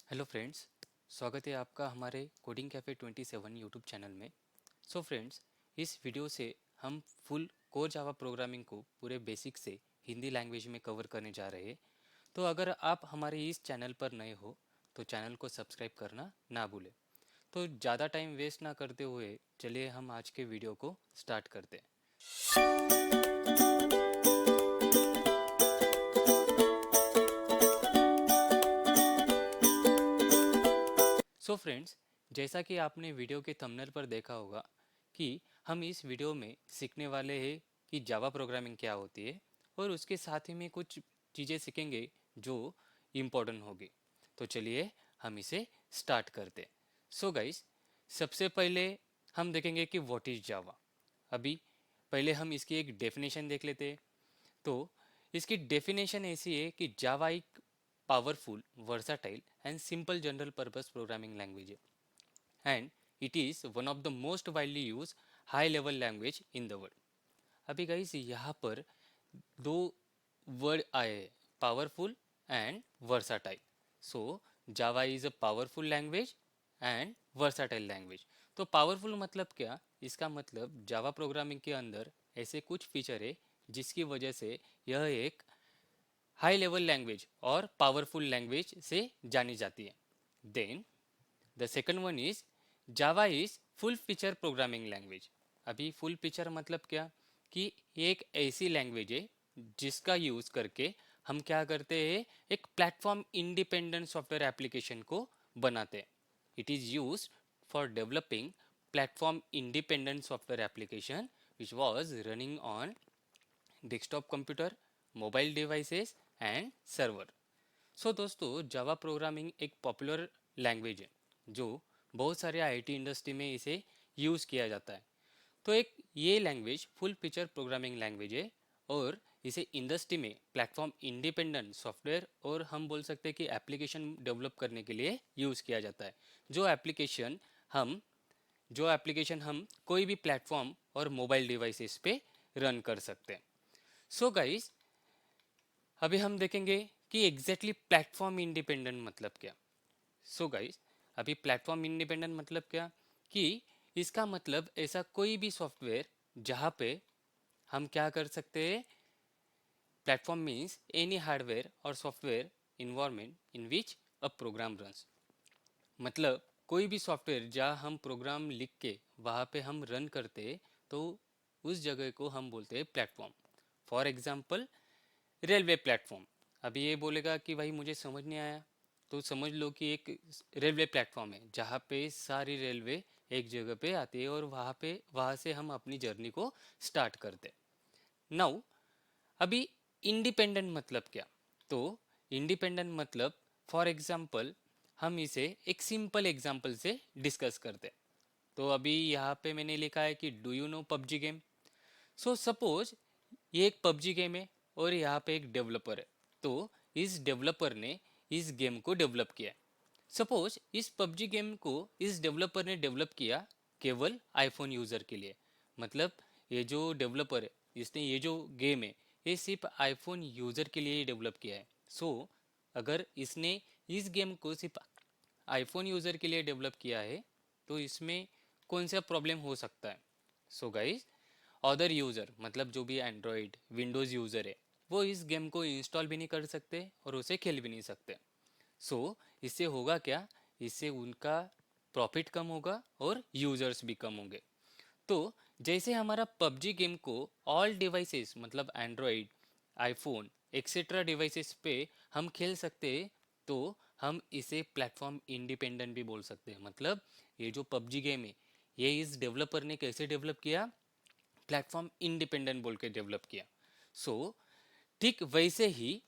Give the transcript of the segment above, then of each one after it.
Hello friends, स्वागत है आपका हमारे कोडिंग कैफ़े 27 यूट्यूब चैनल में। सो फ्रेंड्स, इस वीडियो से हम फुल कोर जावा प्रोग्रामिंग को पूरे बेसिक से हिंदी लैंग्वेज में कवर करने जा रहे हैं। तो अगर आप हमारे इस चैनल पर नए हो तो चैनल को सब्सक्राइब करना ना भूलें। तो ज़्यादा टाइम वेस्ट ना करते हुए चलिए हम आज के वीडियो को स्टार्ट करते हैं। सो फ्रेंड्स, जैसा कि आपने वीडियो के थंबनेल पर देखा होगा कि हम इस वीडियो में सीखने वाले हैं कि जावा प्रोग्रामिंग क्या होती है और उसके साथ ही में कुछ चीज़ें सीखेंगे जो इम्पोर्टेंट होगी। तो चलिए हम इसे स्टार्ट करते हैं। सो गाइस, सबसे पहले हम देखेंगे कि व्हाट इज़ जावा। अभी पहले हम इसकी एक डेफिनेशन देख लेते हैं। तो इसकी डेफिनेशन ऐसी है कि जावा एक powerful, versatile and simple general purpose programming language है and it is one of the most widely use high level language in the world. अभी गाइस यहाँ पर दो वर्ड आए हैं, powerful and versatile. So Java is a powerful language and versatile language. तो powerful मतलब क्या? इसका मतलब जावा प्रोग्रामिंग के अंदर ऐसे कुछ फीचर है जिसकी वजह से यह एक हाई लेवल लैंग्वेज और पावरफुल लैंग्वेज से जानी जाती है। Then the second one is Java is full feature programming language. अभी फुल फीचर मतलब क्या? कि ये एक ऐसी लैंग्वेज है जिसका यूज करके हम क्या करते हैं, एक प्लेटफॉर्म इंडिपेंडेंट सॉफ्टवेयर एप्लीकेशन को बनाते हैं। It is use for developing platform independent software application which was running on desktop computer, mobile devices and server. So दोस्तों, जावा प्रोग्रामिंग एक पॉपुलर लैंग्वेज है जो बहुत सारे आईटी इंडस्ट्री में इसे यूज़ किया जाता है। तो एक ये language full feature programming language है और इसे इंडस्ट्री में प्लेटफॉर्म इंडिपेंडेंट सॉफ्टवेयर और हम बोल सकते हैं कि एप्लीकेशन डेवलप करने के लिए यूज़ किया जाता है। जो एप्लीकेशन हम जो एप्लीकेशन हम कोई भी प्लेटफॉर्म और मोबाइल डिवाइसेस पे रन कर सकते हैं। सो गाइस, अभी हम देखेंगे कि एग्जैक्टली प्लेटफॉर्म इंडिपेंडेंट मतलब क्या। सो गाइस, अभी प्लेटफॉर्म इंडिपेंडेंट मतलब क्या? कि इसका मतलब ऐसा कोई भी सॉफ्टवेयर जहाँ पे हम क्या कर सकते हैं, प्लेटफॉर्म मीन्स एनी हार्डवेयर और software environment in which a program runs. मतलब कोई भी सॉफ्टवेयर जहाँ हम प्रोग्राम लिख के वहाँ पे हम रन करते हैं, तो उस जगह को हम बोलते हैं platform. For example, railway platform. अभी ये बोलेगा कि भाई मुझे समझ नहीं आया, तो समझ लो कि एक रेलवे प्लेटफॉर्म है जहाँ पे सारी रेलवे एक जगह पे आती है और वहाँ से हम अपनी जर्नी को स्टार्ट करते। नाउ, अभी इंडिपेंडेंट मतलब क्या? तो इंडिपेंडेंट मतलब, फॉर एग्जाम्पल, हम इसे एक सिंपल एग्जाम्पल से डिस्कस करते। तो अभी यहाँ पे मैंने लिखा है कि do you know PUBG game. So suppose ये एक पबजी गेम है और यहाँ पे एक डेवलपर है। तो इस डेवलपर ने इस गेम को डेवलप किया है। सपोज इस पबजी गेम को इस डेवलपर ने डेवलप किया केवल आईफोन यूज़र के लिए। मतलब ये जो डेवलपर है, इसने ये जो गेम है, ये सिर्फ आईफोन यूज़र के लिए ही डेवलप किया है। सो अगर इसने इस गेम को सिर्फ आईफोन यूज़र के लिए डेवलप किया है तो इसमें कौन सा प्रॉब्लम हो सकता है? सो गाइस, अदर यूज़र मतलब जो भी एंड्रॉयड विंडोज़ यूज़र है, वो इस गेम को इंस्टॉल भी नहीं कर सकते और उसे खेल भी नहीं सकते। सो इससे होगा क्या? इससे उनका प्रॉफिट कम होगा और यूज़र्स भी कम होंगे। तो जैसे हमारा पबजी गेम को ऑल डिवाइसेस मतलब एंड्रॉयड, आईफोन एक्सेट्रा डिवाइसेस पे हम खेल सकते हैं, तो हम इसे प्लेटफॉर्म इंडिपेंडेंट भी बोल सकते हैं। मतलब ये जो पबजी गेम है, ये इस डेवलपर ने कैसे डेवलप किया? प्लेटफॉर्म इंडिपेंडेंट बोल के डेवलप किया। सो ठीक वैसे ही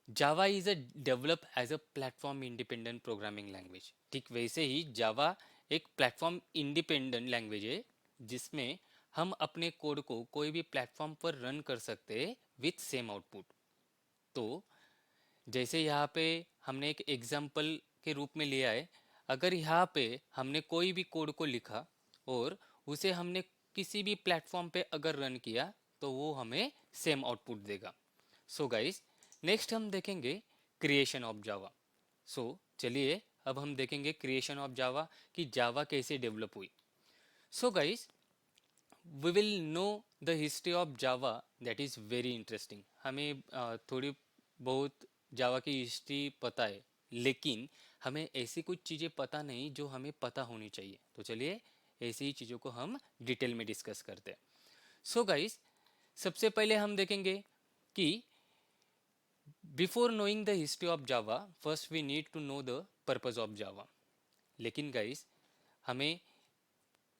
Java is a develop as a platform independent programming language. ठीक वैसे ही जावा एक प्लेटफॉर्म इंडिपेंडेंट लैंग्वेज है जिसमें हम अपने कोड को कोई भी प्लेटफॉर्म पर रन कर सकते हैं विथ सेम आउटपुट। तो जैसे यहाँ पे हमने एक एग्जाम्पल के रूप में लिया है, अगर यहाँ पे हमने कोई भी कोड को लिखा और उसे हमने किसी भी प्लेटफॉर्म पे अगर रन किया तो वो हमें सेम आउटपुट देगा। सो गाइस, नेक्स्ट हम देखेंगे क्रिएशन ऑफ जावा। चलिए अब हम देखेंगे क्रिएशन ऑफ जावा कि जावा कैसे डेवलप हुई. So guys, we will know the history of Java, that is very interesting. हमें थोड़ी बहुत जावा की हिस्ट्री पता है, लेकिन हमें ऐसी कुछ चीज़ें पता नहीं जो हमें पता होनी चाहिए. तो चलिए ऐसी ही चीज़ों को हम डिटेल में डिस्कस करते हैं. सो गाइस, सबसे पहले हम देखेंगे कि before knowing the history of Java, first we need to know the purpose of Java. लेकिन गाइस, हमें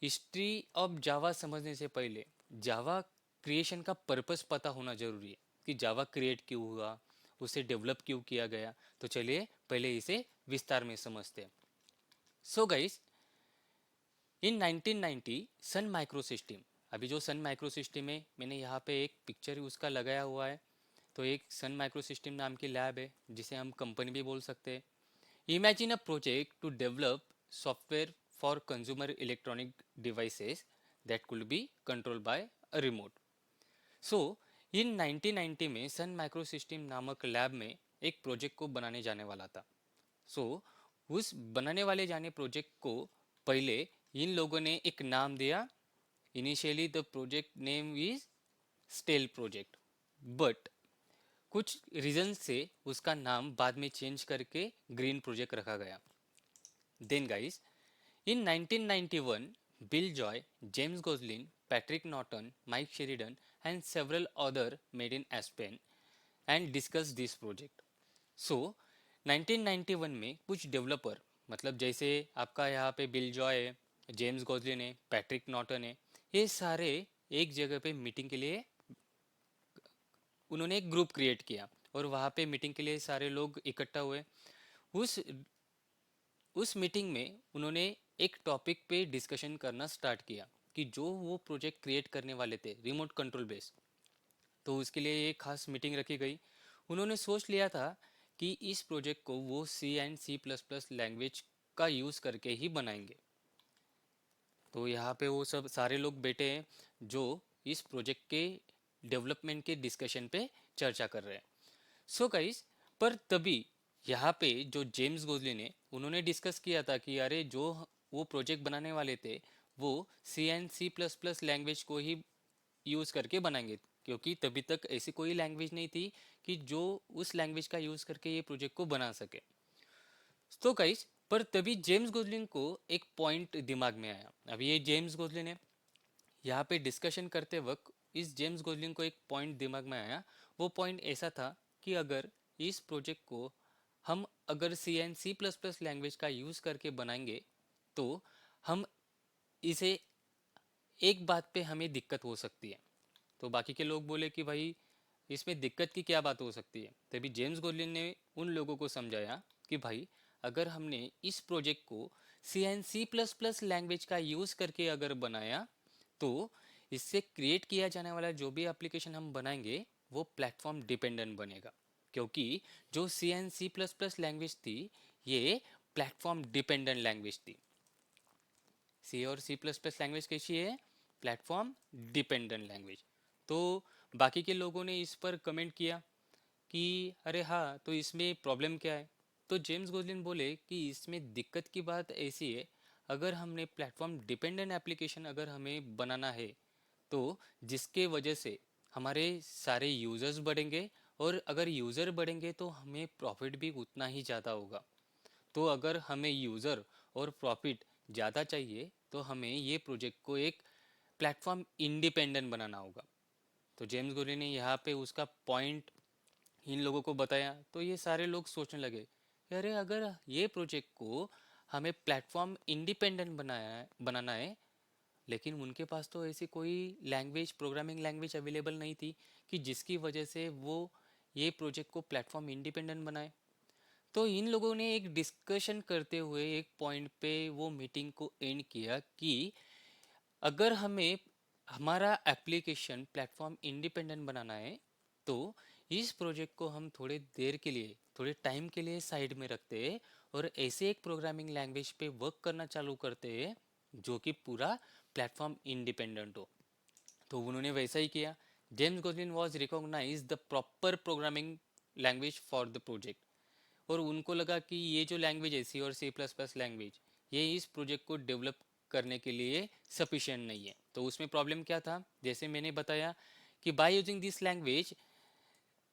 हिस्ट्री ऑफ जावा समझने से पहले जावा क्रिएशन का पर्पस पता होना जरूरी है कि जावा क्रिएट क्यों हुआ, उसे डेवलप क्यों किया गया. तो चलिए पहले इसे विस्तार में समझते हैं. सो गाइस, इन 1990 सन माइक्रो सिस्टम, अभी जो सन माइक्रो सिस्टम है, मैंने यहाँ पे एक पिक्चर उसका लगाया हुआ है. तो एक सन माइक्रो सिस्टम नाम की लैब है जिसे हम कंपनी भी बोल सकते हैं. Imagine a project to develop software for consumer electronic devices that could be controlled by a remote. So, इन 1990 में सन माइक्रो सिस्टम नामक लैब में एक प्रोजेक्ट को बनाने जाने वाला था. सो उस बनाने वाले जाने प्रोजेक्ट को पहले इन लोगों ने एक नाम दिया. Initially the project name is stealth project, but कुछ रीजन से उसका नाम बाद में चेंज करके ग्रीन प्रोजेक्ट रखा गया. Then guys, in 1991, Bill Joy, James Gosling, Patrick Norton, Mike Sheridan, and several others met in Aspen and discussed this project. So, 1991 में कुछ डेवलपर, मतलब जैसे आपका यहाँ पे बिल जॉय है, जेम्स गॉसलिन है, पैट्रिक नॉर्टन है, ये सारे एक जगह पे मीटिंग के लिए उन्होंने एक ग्रुप क्रिएट किया और वहाँ पे मीटिंग के लिए सारे लोग इकट्ठा हुए. उस उस मीटिंग में उन्होंने एक टॉपिक पे डिस्कशन करना स्टार्ट किया कि जो वो प्रोजेक्ट क्रिएट करने वाले थे रिमोट कंट्रोल बेस, तो उसके लिए एक खास मीटिंग रखी गई. उन्होंने सोच लिया था कि इस प्रोजेक्ट को वो C and C plus plus language का यूज़ करके ही बनाएंगे. तो यहाँ पे वो सब सारे लोग बैठे हैं जो इस प्रोजेक्ट के डेवलपमेंट के डिस्कशन पे चर्चा कर रहे हैं. सो गाइस, पर तभी यहाँ पे जो जेम्स गोजली ने उन्होंने डिस्कस किया था कि अरे जो वो प्रोजेक्ट बनाने वाले थे वो C and C plus plus language को ही यूज़ करके बनाएंगे, क्योंकि तभी तक ऐसी कोई लैंग्वेज नहीं थी कि जो उस लैंग्वेज का यूज़ करके ये प्रोजेक्ट को बना सके. तो गाइस, पर तभी जेम्स गोजलिन को एक पॉइंट दिमाग में आया. अभी ये जेम्स गोजलिन है, यहाँ पे डिस्कशन करते वक्त इस जेम्स गोजलिन को एक पॉइंट दिमाग में आया. वो पॉइंट ऐसा था कि अगर इस प्रोजेक्ट को हम अगर C and C plus plus language का यूज़ करके बनाएंगे तो हम इसे एक बात पे हमें दिक्कत हो सकती है. तो बाकी के लोग बोले कि भाई इसमें दिक्कत की क्या बात हो सकती है. तभी जेम्स गोलिन ने उन लोगों को समझाया कि भाई अगर हमने इस प्रोजेक्ट को C and C plus plus language का यूज़ करके अगर बनाया तो इससे क्रिएट किया जाने वाला जो भी एप्लीकेशन हम बनाएंगे वो प्लेटफॉर्म डिपेंडेंट बनेगा, क्योंकि जो C and C plus plus language थी ये प्लेटफॉर्म डिपेंडेंट लैंग्वेज थी. सी और सी प्लस प्लस लैंग्वेज कैसी है? Platform dependent language. तो बाकी के लोगों ने इस पर कमेंट किया कि अरे हाँ, तो इसमें प्रॉब्लम क्या है. तो जेम्स गोजलिन बोले कि इसमें दिक्कत की बात ऐसी है, अगर हमने प्लेटफॉर्म डिपेंडेंट एप्लीकेशन अगर हमें बनाना है तो जिसके वजह से हमारे सारे यूज़र्स बढ़ेंगे, और अगर यूज़र बढ़ेंगे तो हमें प्रॉफिट भी उतना ही ज़्यादा होगा. तो अगर हमें यूज़र और प्रॉफिट ज़्यादा चाहिए तो हमें ये प्रोजेक्ट को एक प्लेटफॉर्म इंडिपेंडेंट बनाना होगा. तो जेम्स गोरी ने यहाँ पे उसका पॉइंट इन लोगों को बताया. तो ये सारे लोग सोचने लगे कि अरे अगर ये प्रोजेक्ट को हमें प्लेटफॉर्म इंडिपेंडेंट बनाना है, लेकिन उनके पास तो ऐसी कोई लैंग्वेज, प्रोग्रामिंग लैंग्वेज अवेलेबल नहीं थी कि जिसकी वजह से वो ये प्रोजेक्ट को प्लेटफॉर्म इंडिपेंडेंट बनाए. तो इन लोगों ने एक डिस्कशन करते हुए एक पॉइंट पे वो मीटिंग को एंड किया कि अगर हमें हमारा एप्लीकेशन प्लेटफॉर्म इंडिपेंडेंट बनाना है तो इस प्रोजेक्ट को हम थोड़े देर के लिए, थोड़े टाइम के लिए साइड में रखते हैं और ऐसे एक प्रोग्रामिंग लैंग्वेज पे वर्क करना चालू करते हैं जो कि पूरा प्लेटफॉर्म इंडिपेंडेंट हो. तो उन्होंने वैसा ही किया. James Gosling was recognize the proper programming language for the project. और उनको लगा कि ये जो लैंग्वेज है सी और सी प्लस प्लस लैंग्वेज, ये इस प्रोजेक्ट को डेवलप करने के लिए सफिशिएंट नहीं है। तो उसमें प्रॉब्लम क्या था, जैसे मैंने बताया कि by using this language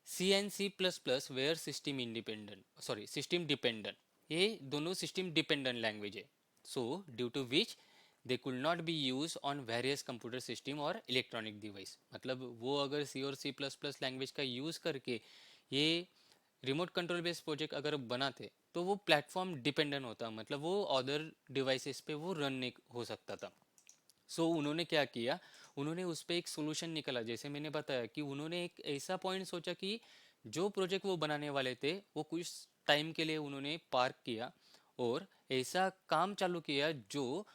C and C plus plus where system independent, sorry system dependent, ये दोनों सिस्टम डिपेंडेंट लैंग्वेज है। So due to which they could not be use on various computer system और electronic device. मतलब वो अगर C और C plus plus language का use करके ये रिमोट कंट्रोल बेस्ड प्रोजेक्ट अगर बनाते तो वो प्लेटफॉर्म डिपेंडेंट होता, मतलब वो अदर डिवाइसेस पे वो रन नहीं हो सकता था। उन्होंने क्या किया, उन्होंने उस पर एक सोल्यूशन निकाला। जैसे मैंने बताया कि उन्होंने एक ऐसा पॉइंट सोचा कि जो प्रोजेक्ट वो बनाने वाले थे वो कुछ टाइम के लिए उन्होंने पार्क किया और ऐसा काम चालू किया जो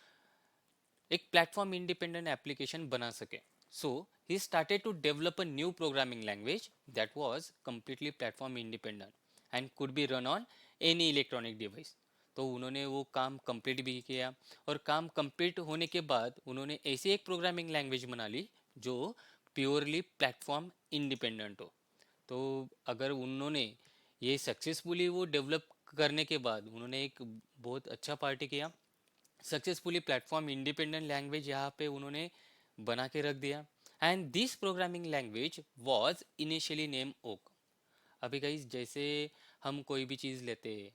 एक प्लेटफॉर्म इंडिपेंडेंट एप्लीकेशन बना सके। So he started to develop a new programming language that was completely platform independent and could be run on any electronic device. तो उन्होंने वो काम कंप्लीट भी किया और काम कंप्लीट होने के बाद उन्होंने ऐसी एक प्रोग्रामिंग लैंग्वेज बना ली जो प्योरली प्लेटफॉर्म इंडिपेंडेंट हो। तो अगर उन्होंने ये सक्सेसफुली वो डेवलप करने के बाद उन्होंने एक बहुत अच्छा पार्टी किया, सक्सेसफुली प्लेटफॉर्म इंडिपेंडेंट लैंग्वेज यहाँ पे उन्होंने बना के रख दिया। And this programming language was initially name oak. अभी गाइस जैसे हम कोई भी चीज़ लेते,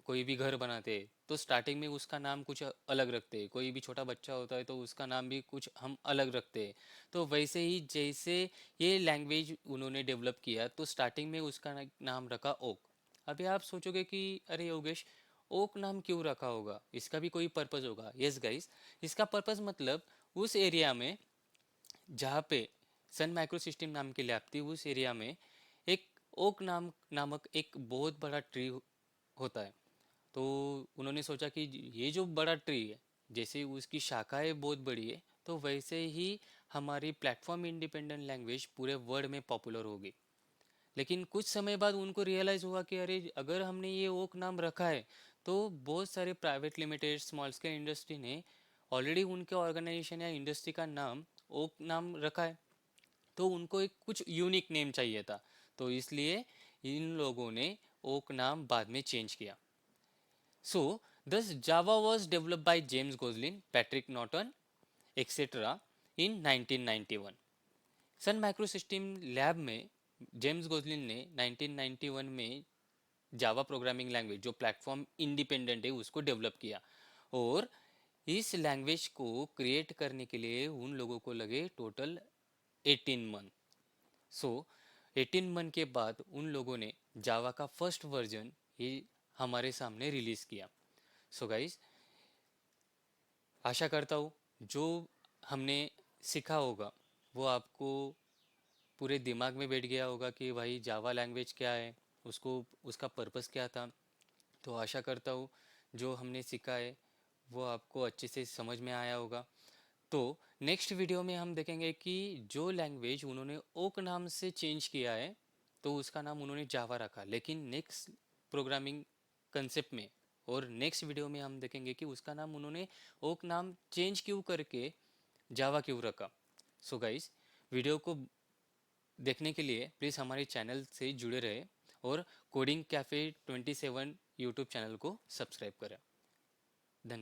कोई भी घर बनाते तो स्टार्टिंग में उसका नाम कुछ अलग रखते, कोई भी छोटा बच्चा होता है तो उसका नाम भी कुछ हम अलग रखते। तो वैसे ही जैसे ये लैंग्वेज उन्होंने डेवलप किया तो स्टार्टिंग में उसका नाम रखा ओक। अभी आप सोचोगे कि अरे योगेश, ओक नाम क्यों रखा होगा, इसका भी कोई पर्पज़ होगा। यस गाइस, इसका पर्पज़ मतलब उस एरिया में जहाँ पे सन माइक्रो सिस्टम नाम की लैब थी उस एरिया में एक ओक नामक एक बहुत बड़ा ट्री होता है। तो उन्होंने सोचा कि ये जो बड़ा ट्री है, जैसे उसकी शाखाएं बहुत बड़ी है तो वैसे ही हमारी प्लेटफॉर्म इंडिपेंडेंट लैंग्वेज पूरे वर्ल्ड में पॉपुलर होगी। लेकिन कुछ समय बाद उनको रियलाइज़ हुआ कि अरे अगर हमने ये ओक नाम रखा है तो बहुत सारे private limited small scale industry ने ऑलरेडी उनके ऑर्गेनाइजेशन या इंडस्ट्री का नाम ओक नाम रखा है। तो उनको एक कुछ यूनिक नेम चाहिए था, तो इसलिए इन लोगों ने ओक नाम बाद में चेंज किया। So, thus Java was developed by James Gosling, Patrick Norton, etc. in 1991. Sun Micro System lab में जेम्स गोसलिन ने 1991 में जावा प्रोग्रामिंग लैंग्वेज जो प्लेटफॉर्म इंडिपेंडेंट है उसको डेवलप किया। और इस लैंग्वेज को क्रिएट करने के लिए उन लोगों को लगे टोटल 18 मंथ। सो 18 मंथ के बाद उन लोगों ने जावा का फर्स्ट वर्जन ये हमारे सामने रिलीज़ किया। सो गाइस, आशा करता हूँ जो हमने सीखा होगा वो आपको पूरे दिमाग में बैठ गया होगा कि भाई जावा लैंग्वेज क्या है, उसको उसका पर्पस क्या था। तो आशा करता हूँ जो हमने सीखा है वो आपको अच्छे से समझ में आया होगा। तो नेक्स्ट वीडियो में हम देखेंगे कि जो लैंग्वेज उन्होंने ओक नाम से चेंज किया है तो उसका नाम उन्होंने जावा रखा, लेकिन नेक्स्ट प्रोग्रामिंग कंसेप्ट में और नेक्स्ट वीडियो में हम देखेंगे कि उसका नाम उन्होंने ओक नाम चेंज क्यों करके जावा क्यों रखा। सो गाइस, वीडियो को देखने के लिए प्लीज़ हमारे चैनल से जुड़े रहे और कोडिंग कैफ़े 27 यूट्यूब चैनल को सब्सक्राइब करें।